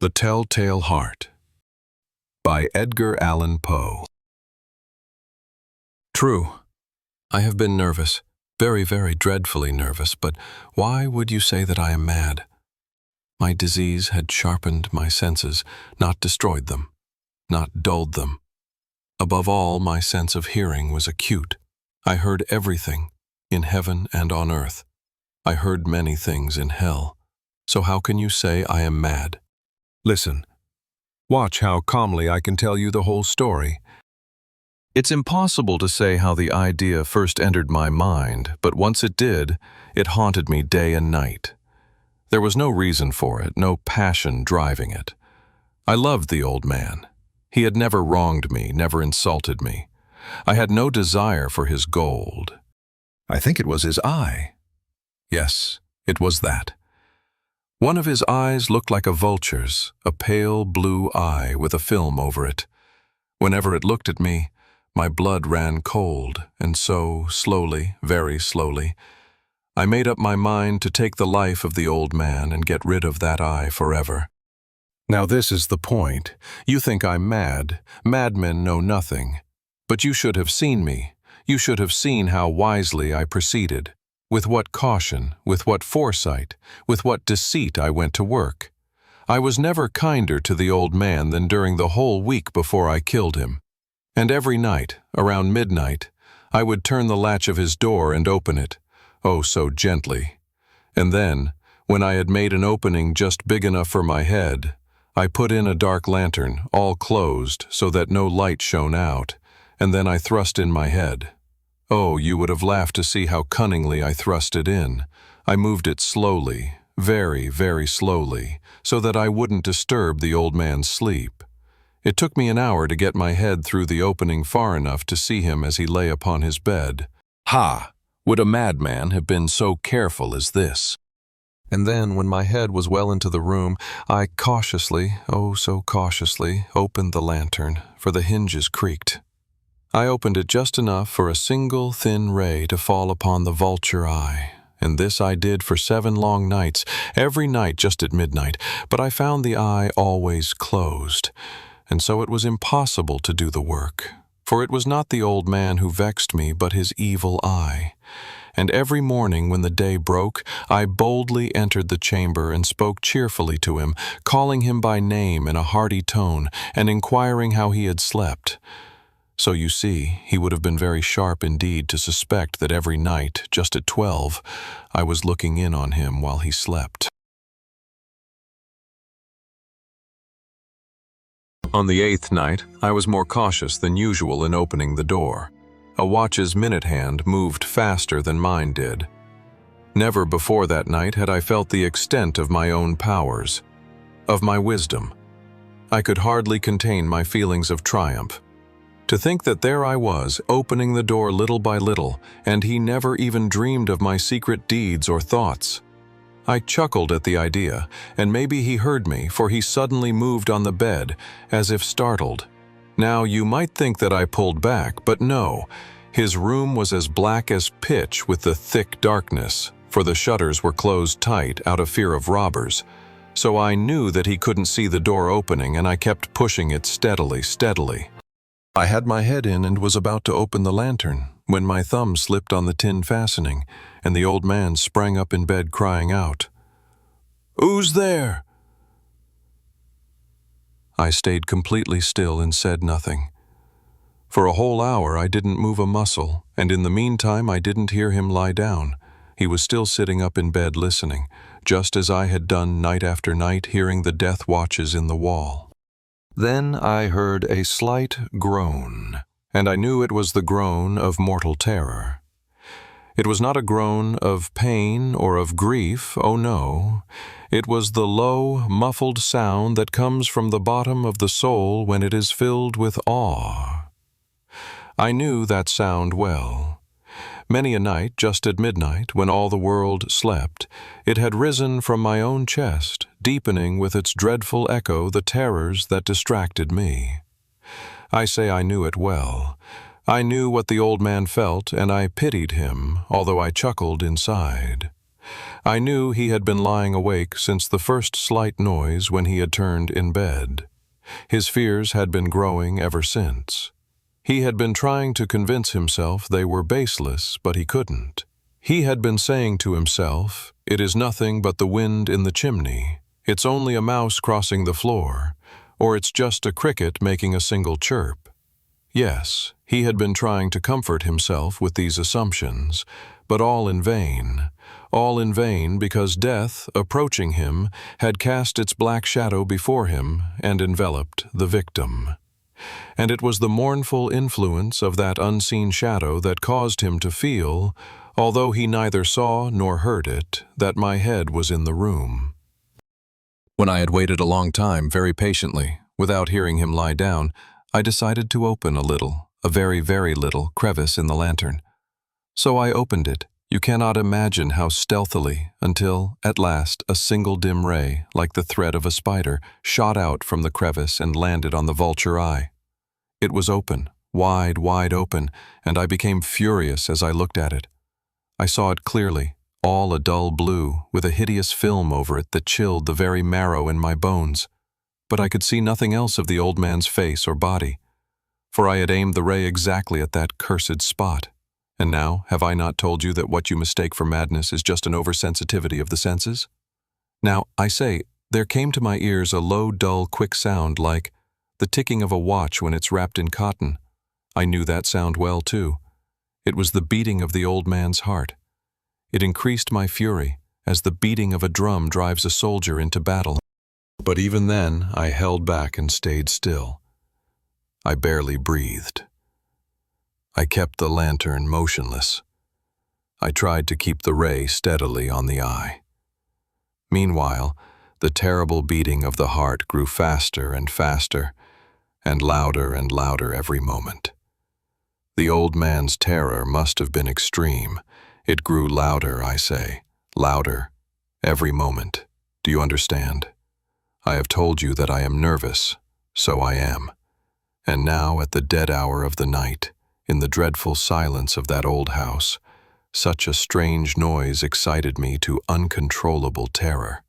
The Telltale Heart by Edgar Allan Poe. True, I have been nervous, very, very dreadfully nervous, but why would you say that I am mad? My disease had sharpened my senses, not destroyed them, not dulled them. Above all, my sense of hearing was acute. I heard everything, in heaven and on earth. I heard many things in hell. So how can you say I am mad? Listen. Watch how calmly I can tell you the whole story. It's impossible to say how the idea first entered my mind, but once it did, it haunted me day and night. There was no reason for it, no passion driving it. I loved the old man. He had never wronged me, never insulted me. I had no desire for his gold. I think it was his eye. Yes, it was that. One of his eyes looked like a vulture's, a pale blue eye with a film over it. Whenever it looked at me, my blood ran cold, and so, slowly, very slowly, I made up my mind to take the life of the old man and get rid of that eye forever. Now this is the point. You think I'm mad. Madmen know nothing. But you should have seen me. You should have seen how wisely I proceeded. With what caution, with what foresight, with what deceit I went to work. I was never kinder to the old man than during the whole week before I killed him. And every night, around midnight, I would turn the latch of his door and open it, oh so gently. And then, when I had made an opening just big enough for my head, I put in a dark lantern, all closed so that no light shone out, and then I thrust in my head. Oh, you would have laughed to see how cunningly I thrust it in. I moved it slowly, very, very slowly, so that I wouldn't disturb the old man's sleep. It took me an hour to get my head through the opening far enough to see him as he lay upon his bed. Ha! Would a madman have been so careful as this? And then, when my head was well into the room, I cautiously, oh so cautiously, opened the lantern, for the hinges creaked. I opened it just enough for a single thin ray to fall upon the vulture eye, and this I did for 7 long nights, every night just at midnight, but I found the eye always closed, and so it was impossible to do the work, for it was not the old man who vexed me, but his evil eye. And every morning when the day broke, I boldly entered the chamber and spoke cheerfully to him, calling him by name in a hearty tone, and inquiring how he had slept. So you see, he would have been very sharp indeed to suspect that every night, just at 12, I was looking in on him while he slept. On the 8th night, I was more cautious than usual in opening the door. A watch's minute hand moved faster than mine did. Never before that night had I felt the extent of my own powers, of my wisdom. I could hardly contain my feelings of triumph. To think that there I was, opening the door little by little, and he never even dreamed of my secret deeds or thoughts. I chuckled at the idea, and maybe he heard me, for he suddenly moved on the bed, as if startled. Now, you might think that I pulled back, but no. His room was as black as pitch with the thick darkness, for the shutters were closed tight out of fear of robbers. So I knew that he couldn't see the door opening, and I kept pushing it steadily, steadily. I had my head in and was about to open the lantern, when my thumb slipped on the tin fastening, and the old man sprang up in bed crying out, "Who's there?" I stayed completely still and said nothing. For a whole hour I didn't move a muscle, and in the meantime I didn't hear him lie down. He was still sitting up in bed listening, just as I had done night after night, hearing the death watches in the wall. Then I heard a slight groan, and I knew it was the groan of mortal terror. It was not a groan of pain or of grief, oh no. It was the low, muffled sound that comes from the bottom of the soul when it is filled with awe. I knew that sound well. Many a night, just at midnight, when all the world slept, it had risen from my own chest, deepening with its dreadful echo the terrors that distracted me. I say I knew it well. I knew what the old man felt, and I pitied him, although I chuckled inside. I knew he had been lying awake since the first slight noise when he had turned in bed. His fears had been growing ever since. He had been trying to convince himself they were baseless, but he couldn't. He had been saying to himself, "It is nothing but the wind in the chimney. It's only a mouse crossing the floor, or it's just a cricket making a single chirp." Yes, he had been trying to comfort himself with these assumptions, but all in vain. All in vain because death, approaching him, had cast its black shadow before him and enveloped the victim. And it was the mournful influence of that unseen shadow that caused him to feel, although he neither saw nor heard it, that my head was in the room. When I had waited a long time, very patiently, without hearing him lie down, I decided to open a very, very little, crevice in the lantern. So I opened it. You cannot imagine how stealthily, until, at last, a single dim ray, like the thread of a spider, shot out from the crevice and landed on the vulture eye. It was open, wide, wide open, and I became furious as I looked at it. I saw it clearly, all a dull blue, with a hideous film over it that chilled the very marrow in my bones. But I could see nothing else of the old man's face or body, for I had aimed the ray exactly at that cursed spot. And now, have I not told you that what you mistake for madness is just an oversensitivity of the senses? Now, I say, there came to my ears a low, dull, quick sound like the ticking of a watch when it's wrapped in cotton. I knew that sound well, too. It was the beating of the old man's heart. It increased my fury, as the beating of a drum drives a soldier into battle. But even then, I held back and stayed still. I barely breathed. I kept the lantern motionless. I tried to keep the ray steadily on the eye. Meanwhile, the terrible beating of the heart grew faster and faster, and louder every moment. The old man's terror must have been extreme. It grew louder, I say, louder, every moment. Do you understand? I have told you that I am nervous, so I am. And now, at the dead hour of the night, in the dreadful silence of that old house, such a strange noise excited me to uncontrollable terror.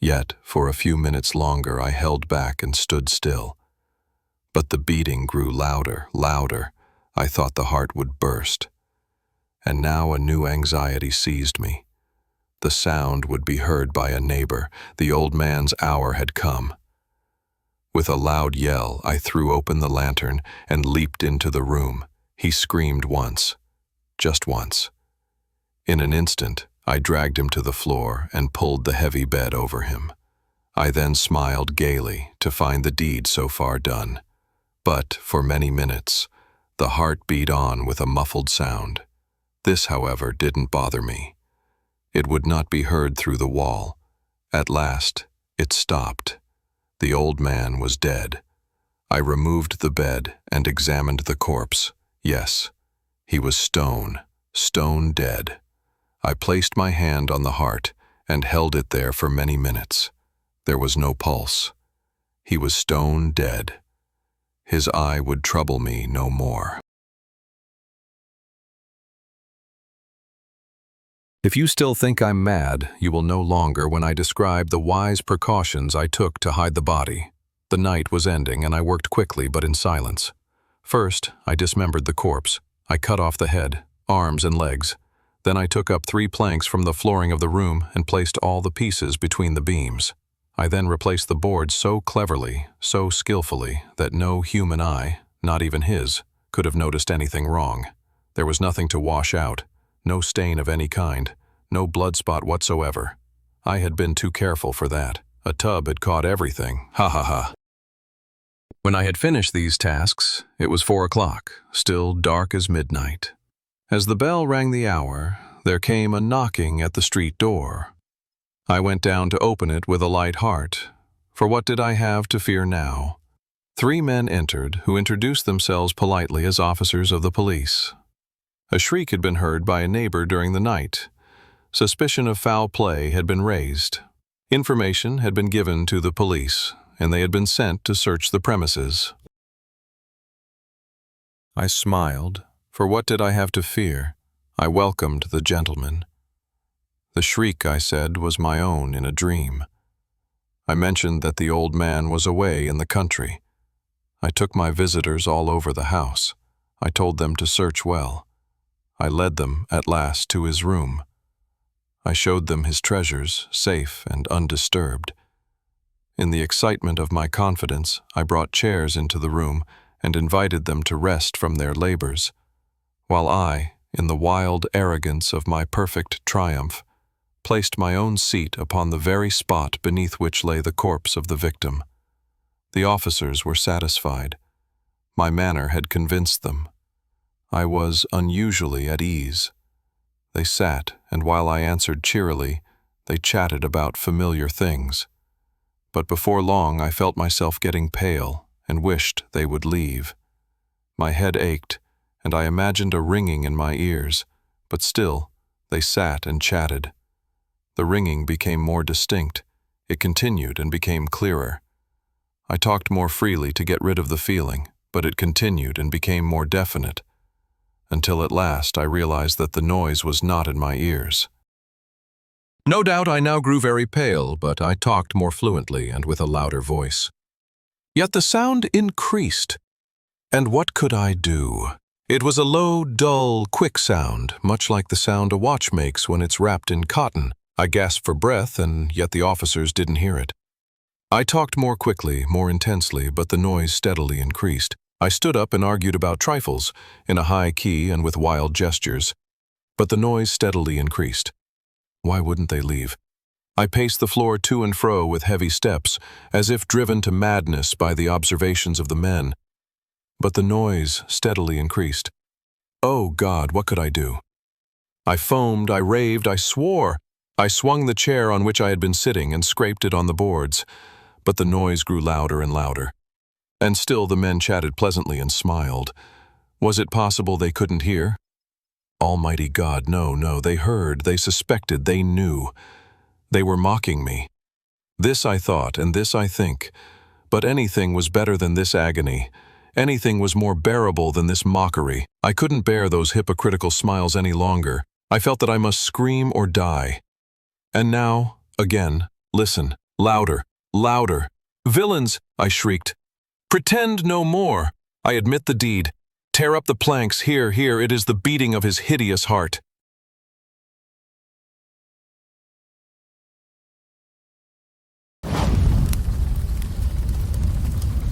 Yet, for a few minutes longer, I held back and stood still. But the beating grew louder, louder. I thought the heart would burst. And now a new anxiety seized me. The sound would be heard by a neighbor. The old man's hour had come. With a loud yell, I threw open the lantern and leaped into the room. He screamed once, just once. In an instant, I dragged him to the floor and pulled the heavy bed over him. I then smiled gaily to find the deed so far done. But, for many minutes, the heart beat on with a muffled sound. This, however, didn't bother me. It would not be heard through the wall. At last, it stopped. The old man was dead. I removed the bed and examined the corpse. Yes, he was stone dead. I placed my hand on the heart and held it there for many minutes. There was no pulse. He was stone dead. His eye would trouble me no more. If you still think I'm mad, you will no longer when I describe the wise precautions I took to hide the body. The night was ending, and I worked quickly but in silence. First, I dismembered the corpse. I cut off the head, arms, and legs. Then I took up 3 planks from the flooring of the room and placed all the pieces between the beams. I then replaced the boards so cleverly, so skillfully, that no human eye, not even his, could have noticed anything wrong. There was nothing to wash out. No stain of any kind, no blood spot whatsoever. I had been too careful for that. A tub had caught everything. Ha ha ha. When I had finished these tasks, it was 4 o'clock, still dark as midnight. As the bell rang the hour, there came a knocking at the street door. I went down to open it with a light heart, for what did I have to fear now? 3 men entered who introduced themselves politely as officers of the police. A shriek had been heard by a neighbor during the night. Suspicion of foul play had been raised. Information had been given to the police, and they had been sent to search the premises. I smiled, for what did I have to fear? I welcomed the gentlemen. The shriek, I said, was my own in a dream. I mentioned that the old man was away in the country. I took my visitors all over the house. I told them to search well. I led them, at last, to his room. I showed them his treasures, safe and undisturbed. In the excitement of my confidence, I brought chairs into the room and invited them to rest from their labors, while I, in the wild arrogance of my perfect triumph, placed my own seat upon the very spot beneath which lay the corpse of the victim. The officers were satisfied. My manner had convinced them. I was unusually at ease. They sat, and while I answered cheerily, they chatted about familiar things. But before long I felt myself getting pale and wished they would leave. My head ached, and I imagined a ringing in my ears, but still they sat and chatted. The ringing became more distinct. It continued and became clearer. I talked more freely to get rid of the feeling, but it continued and became more definite, until at last I realized that the noise was not in my ears. No doubt I now grew very pale, but I talked more fluently and with a louder voice. Yet the sound increased. And what could I do? It was a low, dull, quick sound, much like the sound a watch makes when it's wrapped in cotton. I gasped for breath, and yet the officers didn't hear it. I talked more quickly, more intensely, but the noise steadily increased. I stood up and argued about trifles, in a high key and with wild gestures. But the noise steadily increased. Why wouldn't they leave? I paced the floor to and fro with heavy steps, as if driven to madness by the observations of the men. But the noise steadily increased. Oh God, what could I do? I foamed, I raved, I swore. I swung the chair on which I had been sitting and scraped it on the boards, but the noise grew louder and louder. And still the men chatted pleasantly and smiled. Was it possible they couldn't hear? Almighty God, no, they heard, they suspected, they knew. They were mocking me. This I thought, and this I think. But anything was better than this agony. Anything was more bearable than this mockery. I couldn't bear those hypocritical smiles any longer. I felt that I must scream or die. And now, again, listen, louder, louder. Villains, I shrieked. Pretend no more. I admit the deed. Tear up the planks, here, it is the beating of his hideous heart.